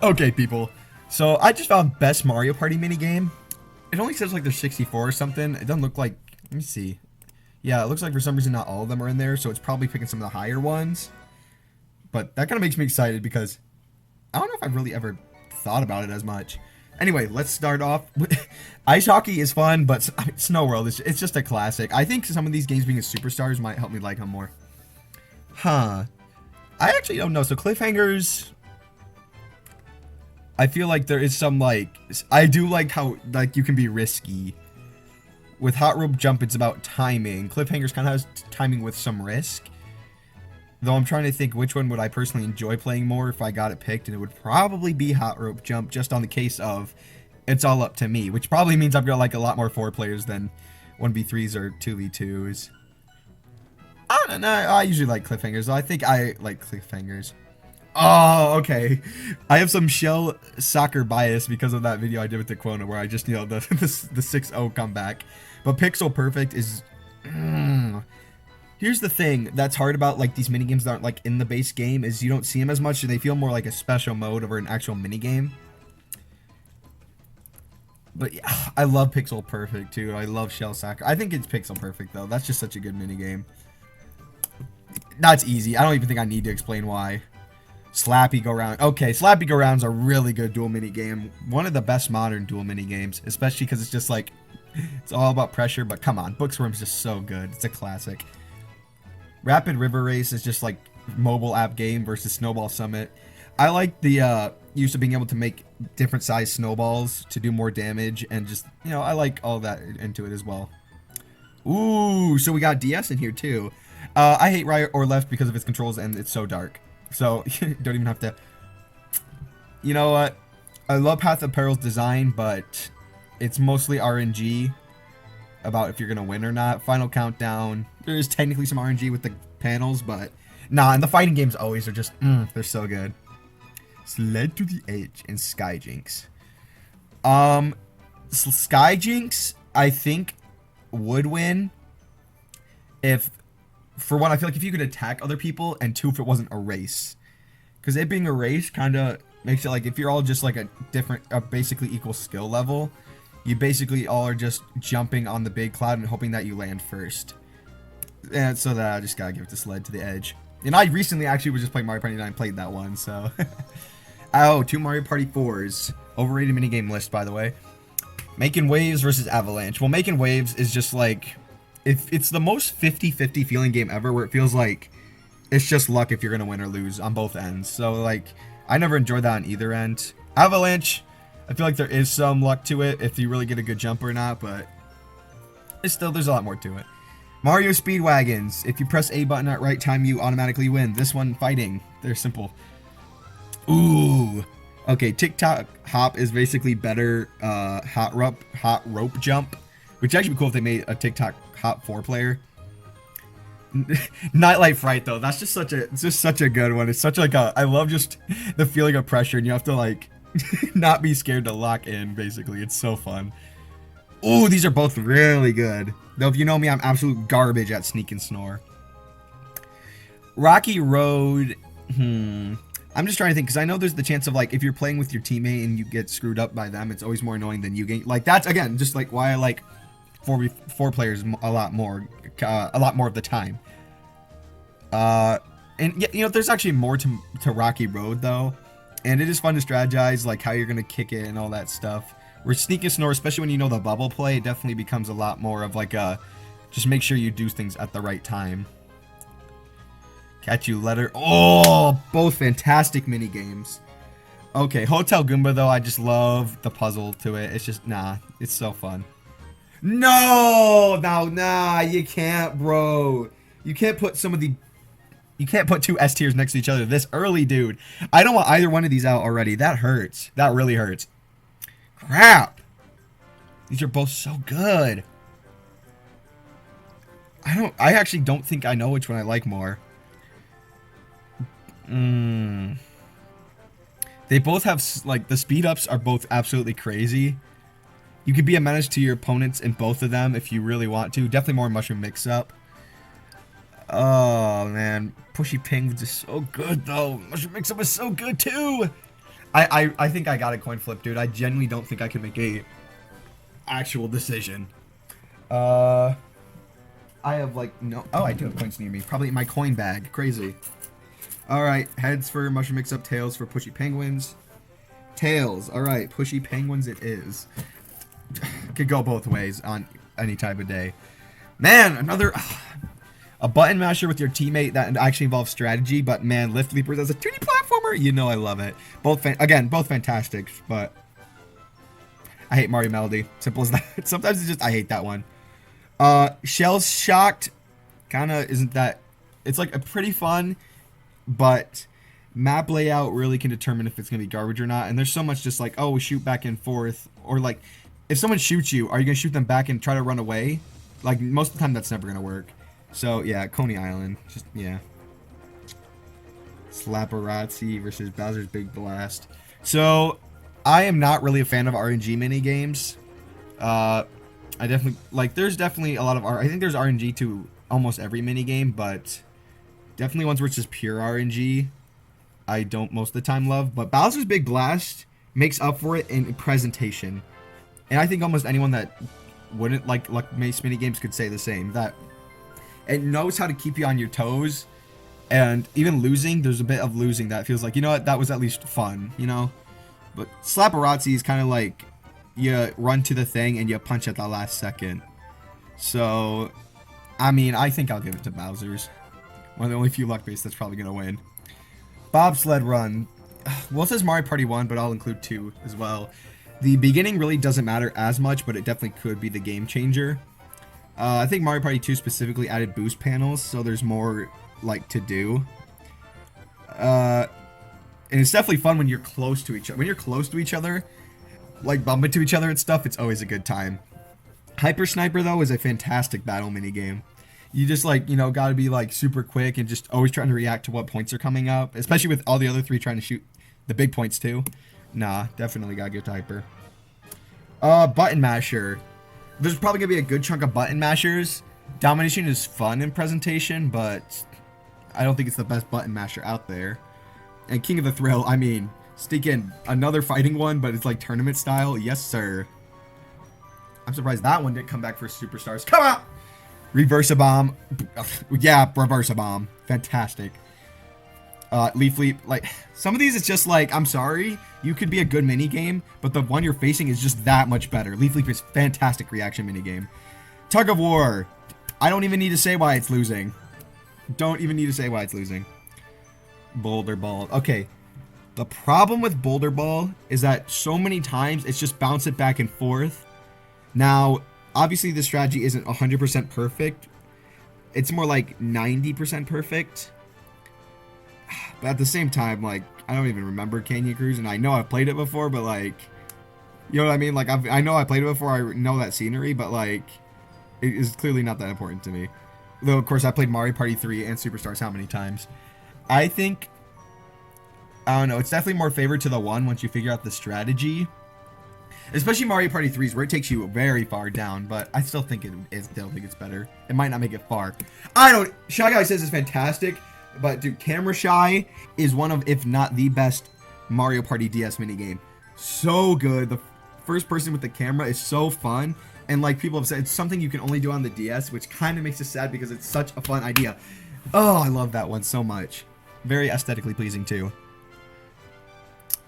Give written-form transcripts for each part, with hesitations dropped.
Okay, people. So I just found best Mario Party minigame. It only says like there's 64 or something. It doesn't look like. Let me see. Yeah, it looks like for some reason not all of them are in there, so it's probably picking some of the higher ones. But that kind of makes me excited because I don't know if I've really ever thought about it as much. Anyway, let's start off. Ice hockey is fun, but I mean, Snow World it's just a classic. I think some of these games being superstars might help me like them more. Huh. I actually don't know. So cliffhangers. I feel like there is some like I do like how like you can be risky. With hot rope jump, it's about timing. Cliffhangers kind of has timing with some risk. Though I'm trying to think which one would I personally enjoy playing more if I got it picked, and it would probably be hot rope jump, just on the case of it's all up to me, which probably means I've got like a lot more 4 players than 1v3s or 2v2s. I don't know. I usually like cliffhangers, though. I think I like cliffhangers. Oh, okay. I have some shell soccer bias because of that video I did with the Quona where I just, you know, the 6-0 comeback. But Pixel Perfect is... Here's the thing that's hard about like these minigames that aren't like in the base game is you don't see them as much, and they feel more like a special mode over an actual minigame. But yeah, I love Pixel Perfect too. I love Shell Soccer. I think it's Pixel Perfect though. That's just such a good minigame. That's easy. I don't even think I need to explain why. Slappy Go Round. Okay, Slappy Go Round's a really good dual minigame. One of the best modern dual minigames, especially because it's just like, it's all about pressure, but come on, Booksworm's just so good. It's a classic. Rapid River Race is just like mobile app game versus Snowball Summit. I like the use of being able to make different size snowballs to do more damage, and just, you know, I like all that into it as well. Ooh, so we got DS in here too. I hate right or left because of its controls, and it's so dark. So, you don't even have to... You know what? I love Path of Peril's design, but it's mostly RNG about if you're going to win or not. Final Countdown. There is technically some RNG with the panels, but... Nah, and the fighting games always are just... they're so good. Sled to the Edge and Skyjinx. Skyjinx, I think, would win if... For one, I feel like if you could attack other people, and 2, if it wasn't a race. Because it being a race kind of makes it like if you're all just like a basically equal skill level, you basically all are just jumping on the big cloud and hoping that you land first. And so that I just gotta give it the Sled to the Edge. And I recently actually was just playing Mario Party 9 and played that one, so. Oh, 2 Mario Party 4s. Overrated minigame list, by the way. Making Waves versus Avalanche. Well, Making Waves is just like... It's the most 50-50 feeling game ever, where it feels like it's just luck if you're going to win or lose on both ends. So, like, I never enjoyed that on either end. Avalanche, I feel like there is some luck to it if you really get a good jump or not, but it's still, there's a lot more to it. Mario Speedwagons. If you press A button at right time, you automatically win. This one, fighting. They're simple. Ooh. Okay, TikTok Hop is basically better hot rope jump, which would actually be cool if they made a TikTok Hop 4-player. Nightlight Fright though, that's just such a good one. It's such like a, I love just the feeling of pressure, and you have to like not be scared to lock in. Basically, it's so fun. Ooh, these are both really good. Though if you know me, I'm absolute garbage at Sneak and Snore. Rocky Road. I'm just trying to think, because I know there's the chance of like if you're playing with your teammate and you get screwed up by them, it's always more annoying than you get. Like that's again just like why I like 4 players a lot more of the time. And you know, there's actually more to Rocky Road though, and it is fun to strategize like how you're gonna kick it and all that stuff. Where Sneak and Snore, especially when you know the bubble play, it definitely becomes a lot more of like a just make sure you do things at the right time. Catch You Letter. Oh, both fantastic mini games. Okay, Hotel Goomba though, I just love the puzzle to it. It's just it's so fun. No, nah, you can't, bro. You can't put you can't put 2 S tiers next to each other this early, dude. I don't want either one of these out already. That hurts. That really hurts. Crap. These are both so good. I actually don't think I know which one I like more. They both have, like, the speed ups are both absolutely crazy. You could be a menace to your opponents in both of them if you really want to. Definitely more Mushroom Mix-Up. Oh, man. Pushy Penguins is so good, though. Mushroom Mix-Up is so good, too. I think I got a coin flip, dude. I genuinely don't think I can make a actual decision. I have like no. Oh, I do have coins near me. Probably in my coin bag. Crazy. All right, heads for mushroom mix-up, tails for pushy penguins. Tails. All right, pushy penguins it is. Could go both ways on any type of day. Man, another a button masher with your teammate that actually involves strategy, but man, Lift Leapers as a 2D platformer, you know I love it. Both both fantastic, but I hate Mario Melody. Simple as that. Sometimes it's just I hate that one. Shell Shocked kind of isn't that. It's like a pretty fun, but map layout really can determine if it's gonna be garbage or not. And there's so much just like, oh, we shoot back and forth, or like if someone shoots you, are you gonna shoot them back and try to run away? Like most of the time, that's never gonna work. So yeah, Coney Island, just yeah. Slapperazzi versus Bowser's Big Blast. So I am not really a fan of RNG mini games. I definitely like. There's definitely a lot of I think there's RNG to almost every mini game, but definitely ones where it's just pure RNG. I don't most of the time love, but Bowser's Big Blast makes up for it in presentation, and I think almost anyone that wouldn't like Mace mini games could say the same. That it knows how to keep you on your toes, and even losing, there's a bit of losing that feels like, you know what, that was at least fun, you know. But Slapperazzi is kind of like you run to the thing and you punch at the last second. So, I mean, I think I'll give it to Bowser's. One of the only few luck based that's probably gonna win. Bobsled Run. Well, it says Mario Party 1, but I'll include 2 as well. The beginning really doesn't matter as much, but it definitely could be the game changer. I think Mario Party 2 specifically added boost panels, so there's more like to do. And it's definitely fun when you're close to each other. When you're close to each other, like bump into each other and stuff, it's always a good time. Hyper Sniper though is a fantastic battle mini game. You just like, you know, gotta be like super quick and just always trying to react to what points are coming up, especially with all the other 3 trying to shoot the big points too. Nah, definitely gotta give to Hyper. Button Masher. There's probably gonna be a good chunk of button mashers. Domination is fun in presentation, but I don't think it's the best button masher out there. And King of the Thrill, I mean, stick in another fighting one, but it's like tournament style. Yes, sir. I'm surprised that one didn't come back for Superstars. Come on! Reverse-a-Bomb. Yeah, Reverse-a-Bomb. Fantastic. Leaf Leap. Like, some of these, it's just like, I'm sorry, you could be a good mini game, but the one you're facing is just that much better. Leaf Leap is fantastic reaction mini game. Tug of War. I don't even need to say why it's losing. Don't even need to say why it's losing. Boulder Ball. Okay. The problem with Boulder Ball is that so many times it's just bounce it back and forth. Now, obviously the strategy isn't 100% perfect. It's more like 90% perfect. But at the same time, like, I don't even remember Canyon Cruise, and I know I've played it before, but like, you know what I mean? Like, I know I played it before, I know that scenery, but like, it is clearly not that important to me. Though, of course, I played Mario Party 3 and Superstars how many times? I think, I don't know, it's definitely more favored to the 1 once you figure out the strategy. Especially Mario Party 3's, where it takes you very far down, but I still think it's better. It might not make it far. I don't, Shy Guy says it's fantastic, but dude, Camera Shy is one of, if not the best Mario Party DS minigame. So good. The first person with the camera is so fun. And like people have said, it's something you can only do on the DS, which kind of makes it sad because it's such a fun idea. Oh, I love that one so much. Very aesthetically pleasing too.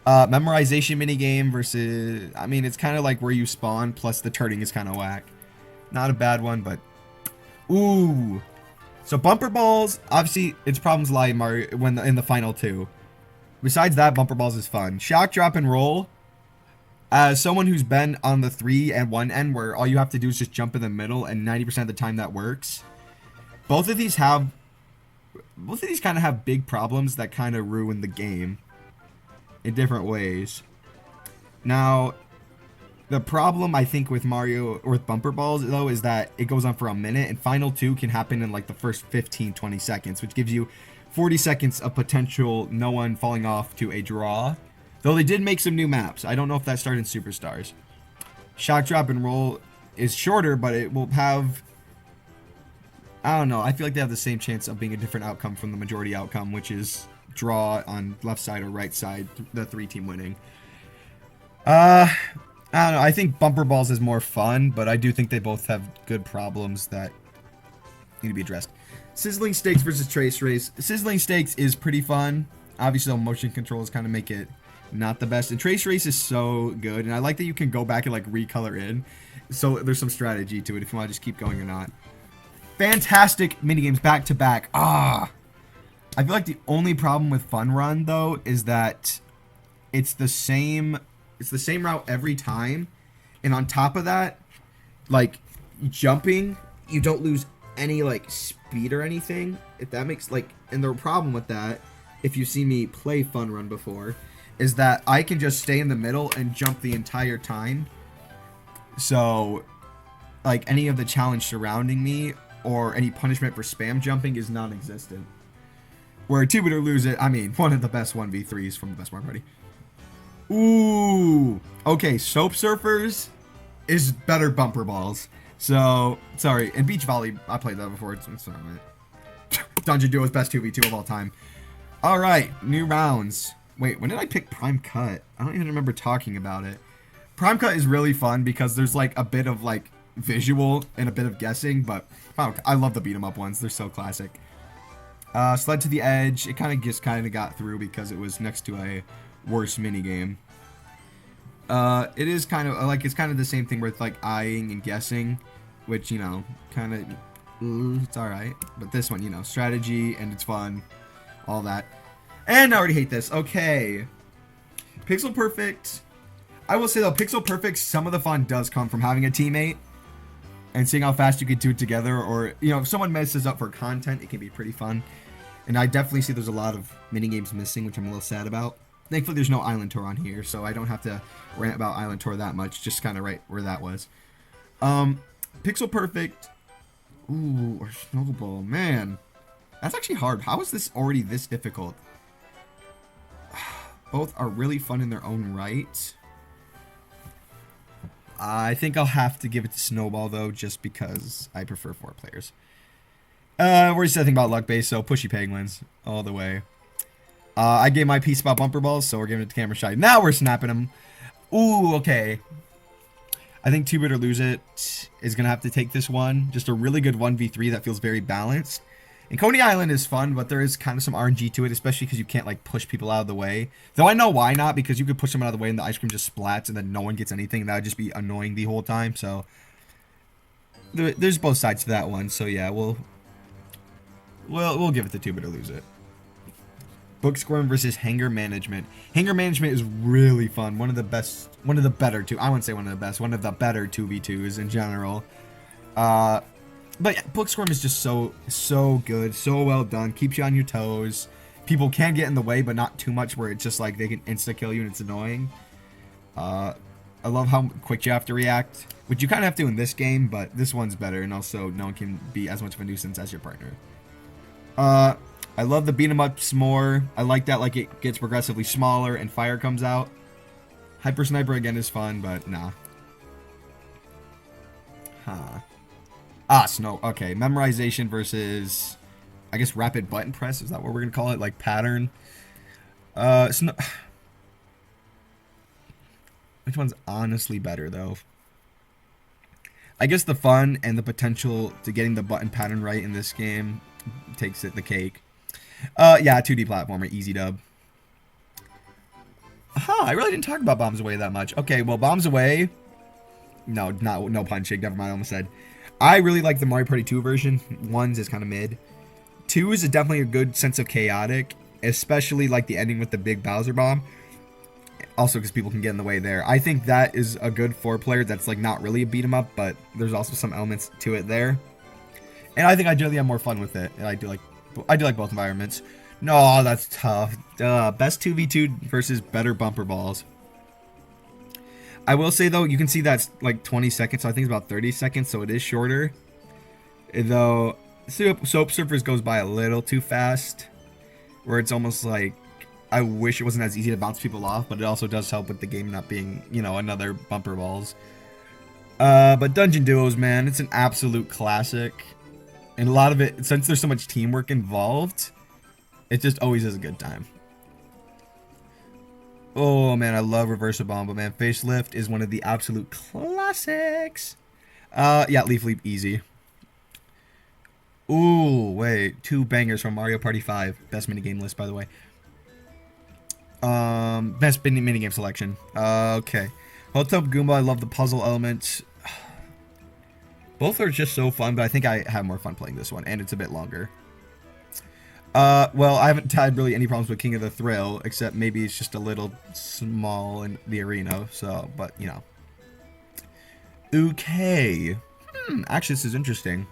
Memorization minigame versus, I mean, it's kind of like where you spawn, plus the turning is kind of whack. Not a bad one, but ooh. So Bumper Balls, obviously its problems lie in Mario in the final 2. Besides that, Bumper Balls is fun. Shock, Drop, and Roll. As someone who's been on the 3 and 1 end, where all you have to do is just jump in the middle, and 90% of the time that works. Both of these kind of have big problems that kind of ruin the game in different ways. Now, the problem I think with Mario or with Bumper Balls though is that it goes on for a minute, and final 2 can happen in like the first 15-20 seconds, which gives you 40 seconds of potential no one falling off to a draw. Though they did make some new maps. I don't know if that started in Superstars. Shock, Drop, and Roll is shorter, but it will have, I don't know, I feel like they have the same chance of being a different outcome from the majority outcome, which is draw on left side or right side, the 3-team winning. I don't know. I think bumper balls is more fun, but I do think they both have good problems that need to be addressed. Sizzling Steaks versus Trace Race. Sizzling Steaks is pretty fun. Obviously, the motion controls kind of make it not the best. And Trace Race is so good, and I like that you can go back and like recolor in. So there's some strategy to it if you want to just keep going or not. Fantastic minigames back to back. I feel like the only problem with Fun Run though is that it's the same route every time, and on top of that, like jumping, you don't lose any like speed or anything. If that makes like, and the problem with that, if you see me play Fun Run before, is that I can just stay in the middle and jump the entire time. So, like any of the challenge surrounding me or any punishment for spam jumping is non-existent. Where Two Bit or Lose It, I mean, one of the best 1v3s from the Best Mario Party. Ooh. Okay, Soap Surfers is better bumper balls. So, sorry. And Beach Volley, I played that before. It's not right. Dungeon Duo's best 2v2 of all time. Alright, new rounds. Wait, when did I pick Prime Cut? I don't even remember talking about it. Prime Cut is really fun because there's like a bit of like visual and a bit of guessing, but I love the beat 'em up ones. They're so classic. Sled to the Edge. It kind of got through because it was next to a worse minigame. It is kind of like, it's kind of the same thing with like eyeing and guessing, which, you know, kind of, it's alright. But this one, you know, strategy and it's fun, all that. And I already hate this. Okay. Pixel Perfect. I will say though, Pixel Perfect, some of the fun does come from having a teammate and seeing how fast you can do it together, or, you know, if someone messes up for content, it can be pretty fun. And I definitely see there's a lot of minigames missing, which I'm a little sad about. Thankfully, there's no Island Tour on here, so I don't have to rant about Island Tour that much, just kind of right where that was. Pixel Perfect. Ooh, or Snowball. Man, that's actually hard. How is this already this difficult? Both are really fun in their own right. I think I'll have to give it to Snowball, though, just because I prefer 4 players. We're just thinking about luck base, so Pushy Penguins all the way. I gave my piece about bumper balls, so we're giving it to Camera Shy. Now we're snapping them. Ooh, okay. I think 2 Bit or Lose It is going to have to take this one. Just a really good 1v3 that feels very balanced. And Coney Island is fun, but there is kind of some RNG to it, especially because you can't, like, push people out of the way. Though I know why not, because you could push them out of the way and the ice cream just splats and then no one gets anything. That would just be annoying the whole time, so there's both sides to that one. So, yeah, we'll give it to 2 Bit or Lose It. Book Squirm versus Hanger Management. Hanger Management is really fun. One of the better 2v2s in general. But yeah, Book Squirm is just so good, so well done. Keeps you on your toes. People can get in the way, but not too much where it's just like they can insta-kill you and it's annoying. I love how quick you have to react, which you kind of have to in this game, but this one's better, and also no one can be as much of a nuisance as your partner. I love the beat 'em ups more. I like that, like, it gets progressively smaller and fire comes out. Hyper Sniper again is fun, but nah. Snow. Okay, memorization versus, I guess, rapid button press. Is that what we're gonna call it? Like pattern. Snow. Which one's honestly better though? I guess the fun and the potential to getting the button pattern right in this game takes it the cake. Yeah, 2D platformer, easy dub. I really didn't talk about Bombs Away that much. Okay, well, Bombs Away. No punching. Never mind. I almost said. I really like the Mario Party 2 version. 1's is kind of mid. 2 is definitely a good sense of chaotic, especially like the ending with the big Bowser bomb. Also, because people can get in the way there. I think that is a good 4-player. That's like not really a beat 'em up, but there's also some elements to it there. And I think I generally have more fun with it. And I do like both environments. No, that's tough. Best 2v2 versus better bumper balls. I will say, though, you can see that's like 20 seconds, so I think it's about 30 seconds, so it is shorter. Though, Soap Surfers goes by a little too fast, where it's almost like, I wish it wasn't as easy to bounce people off, but it also does help with the game not being, you know, another bumper balls. But Dungeon Duos, man, it's an absolute classic. And a lot of it, since there's so much teamwork involved, It just always is a good time. Oh man, I love Reverse Bomb, but man, Facelift is one of the absolute classics. Yeah, Leaf Leap easy. Ooh, wait, 2 bangers from Mario Party 5. Best minigame list, by the way. Best minigame selection. Okay. Hotel Goomba, I love the puzzle elements. Both are just so fun, but I think I have more fun playing this one, and it's a bit longer. Well, I haven't had really any problems with King of the Thrill, except maybe it's just a little small in the arena, so, but, you know. Okay. Actually, this is interesting.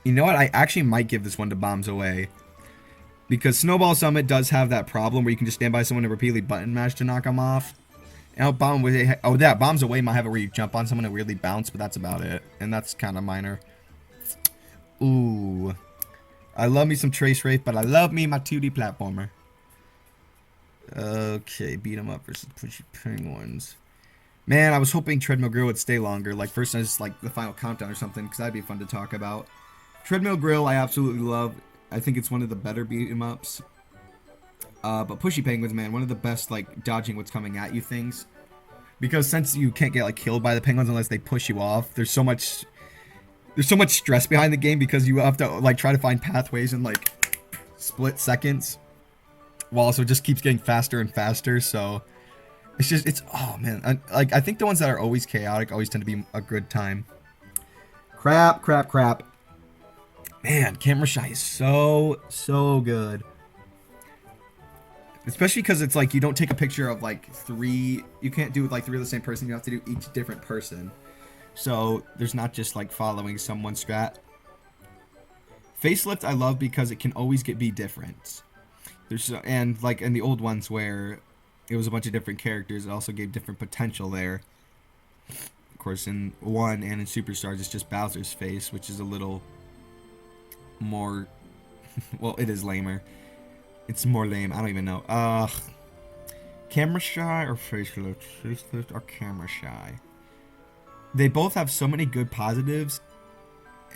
You know what? I actually might give this one to Bombs Away. Because Snowball Summit does have that problem where you can just stand by someone and repeatedly button mash to knock them off. And Bombs Away might have it where you jump on someone and weirdly bounce, but that's about it. And that's kind of minor. Ooh. I love me some Trace Wraith, but I love me my 2D platformer. Okay, beat 'em up versus Pushy Penguins. Man, I was hoping Treadmill Grill would stay longer. Like, first, I just like the final countdown or something, because that'd be fun to talk about. Treadmill Grill, I absolutely love. I think it's one of the better beat 'em ups. But Pushy Penguins, man, one of the best, like, dodging what's coming at you things. Because since you can't get, like, killed by the penguins unless they push you off, there's so much stress behind the game because you have to, like, try to find pathways in, like, split seconds. While also just keeps getting faster and faster, so... oh, man. I think the ones that are always chaotic always tend to be a good time. Crap. Man, Camera Shy is so good. Especially because it's like you don't take a picture of like 3. You can't do it with like 3 of the same person. You have to do each different person. So there's not just like following someone's strat. Facelift I love because it can always be different. And like in the old ones where it was a bunch of different characters, it also gave different potential there. Of course, in 1 and in Superstars, it's just Bowser's face, which is a little more... well, it is lamer. It's more lame. I don't even know. Camera Shy or Facelift? Facelift or Camera Shy? They both have so many good positives.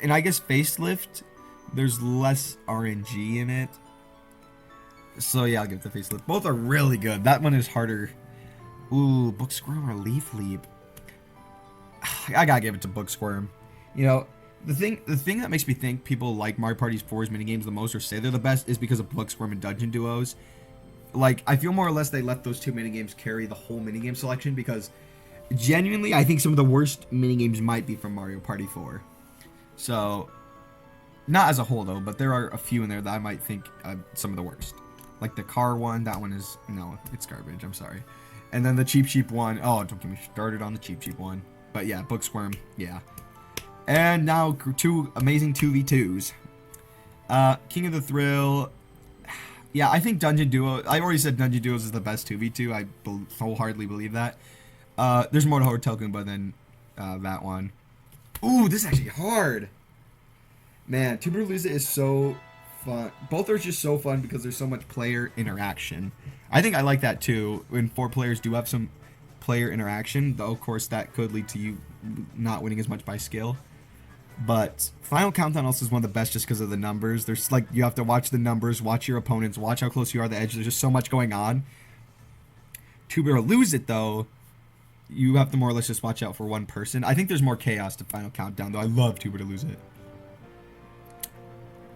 And I guess Facelift, there's less RNG in it. So yeah, I'll give it to Facelift. Both are really good. That one is harder. Ooh, Book Squirm or Leaf Leap? I gotta give it to Book Squirm. You know, the thing that makes me think people like Mario Party 4's minigames the most or say they're the best is because of Book Squirm and Dungeon Duos. Like, I feel more or less they let those 2 minigames carry the whole minigame selection because genuinely, I think some of the worst minigames might be from Mario Party 4. So, not as a whole though, but there are a few in there that I might think some of the worst. Like the car one, that one is, no, it's garbage, I'm sorry. And then the Cheap Sheep one, oh, don't get me started on the Cheap Sheep one. But yeah, Book Squirm, yeah. And now 2 amazing 2v2s. King of the Thrill, yeah, I think Dungeon Duo, I already said Dungeon Duos is the best 2v2, I wholeheartedly believe that. There's more to Hotel Goomba than that one. Ooh, this is actually hard. Man, Tuber Luza is so fun. Both are just so fun because there's so much player interaction. I think I like that too. When 4 players do have some player interaction, though of course that could lead to you not winning as much by skill. But Final Countdown also is one of the best just because of the numbers. There's like, you have to watch the numbers, watch your opponents, watch how close you are to the edge. There's just so much going on. Tuber Lose It though, you have to more or less just watch out for one person. I think there's more chaos to Final Countdown though. I love Tuber to Lose It.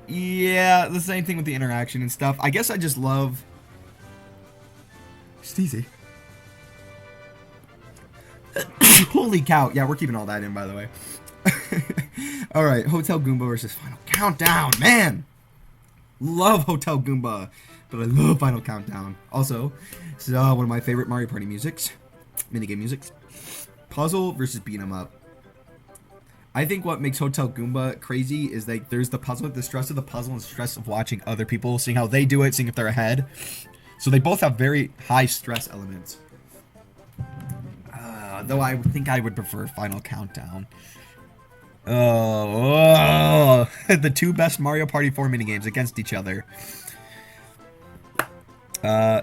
Yeah, the same thing with the interaction and stuff. I guess I just love... Steezy. Holy cow. Yeah, we're keeping all that in, by the way. Alright, Hotel Goomba versus Final Countdown. Man! Love Hotel Goomba, but I love Final Countdown. Also, this is one of my favorite Mario Party musics. Minigame musics. Puzzle versus beat 'em up. I think what makes Hotel Goomba crazy is like there's the puzzle, the stress of the puzzle and stress of watching other people, seeing how they do it, seeing if they're ahead. So they both have very high stress elements. Though I think I would prefer Final Countdown. Oh, the 2 best Mario Party 4 minigames against each other. There's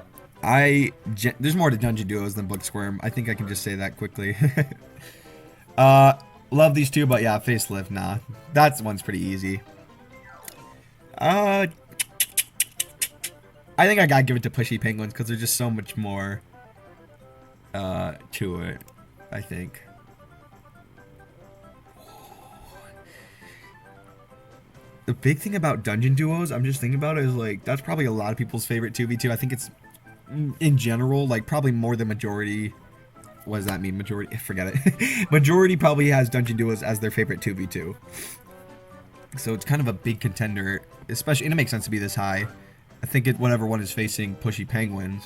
more to Dungeon Duos than Book Squirm. I think I can just say that quickly. Love these 2, but yeah, Facelift, nah. That one's pretty easy. I think I gotta give it to Pushy Penguins because there's just so much more to it, I think. The big thing about dungeon duos, I'm just thinking about it, is like that's probably a lot of people's favorite 2v2. I think it's in general like probably more than majority. What does that mean? Majority? Forget it. Majority probably has dungeon duos as their favorite 2v2. So it's kind of a big contender, especially, and it makes sense to be this high. I think whatever one is facing Pushy Penguins.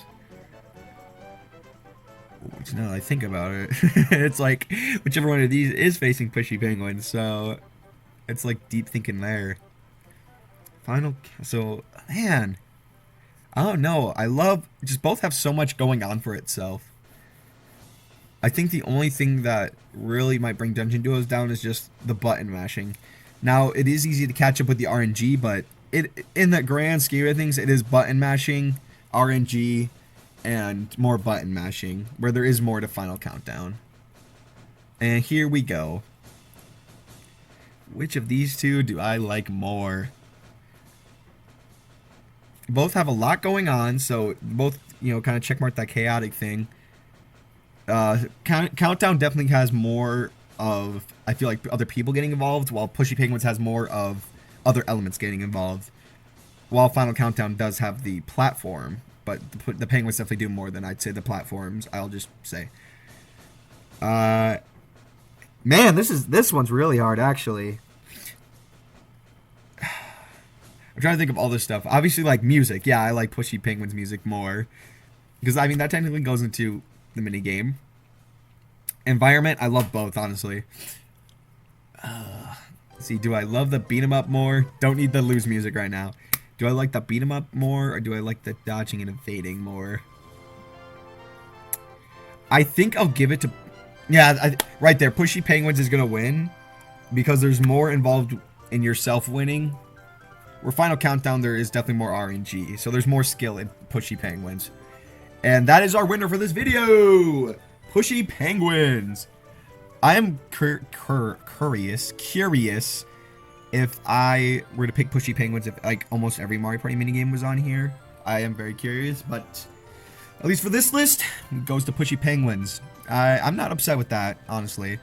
Which now that I think about it, it's like whichever one of these is facing Pushy Penguins. So it's like deep thinking there. So man, I don't know. I love just both have so much going on for itself. I think the only thing that really might bring dungeon duos down is just the button mashing. Now it is easy to catch up with the RNG, but in the grand scheme of things, it is button mashing, RNG, and more button mashing, where there is more to Final Countdown. And here we go. Which of these two do I like more? Both have a lot going on, so both, you know, kind of checkmark that chaotic thing. Countdown definitely has more of, I feel like, other people getting involved, while Pushy Penguins has more of other elements getting involved. While Final Countdown does have the platform, but the Penguins definitely do more than I'd say the platforms, I'll just say. Man, this one's really hard, actually. I'm trying to think of all this stuff. Obviously, like music. Yeah, I like Pushy Penguins music more. Because, I mean, that technically goes into the minigame. Environment, I love both, honestly. Let's see, do I love the beat 'em up more? Don't need the lose music right now. Do I like the beat 'em up more, or do I like the dodging and evading more? I think I'll give it to... Yeah, right there. Pushy Penguins is going to win because there's more involved in yourself winning. Where Final Countdown, there is definitely more RNG. So there's more skill in Pushy Penguins. And that is our winner for this video! Pushy Penguins! I am curious if I were to pick Pushy Penguins if like almost every Mario Party minigame was on here. I am very curious, but at least for this list, it goes to Pushy Penguins. I'm not upset with that, honestly.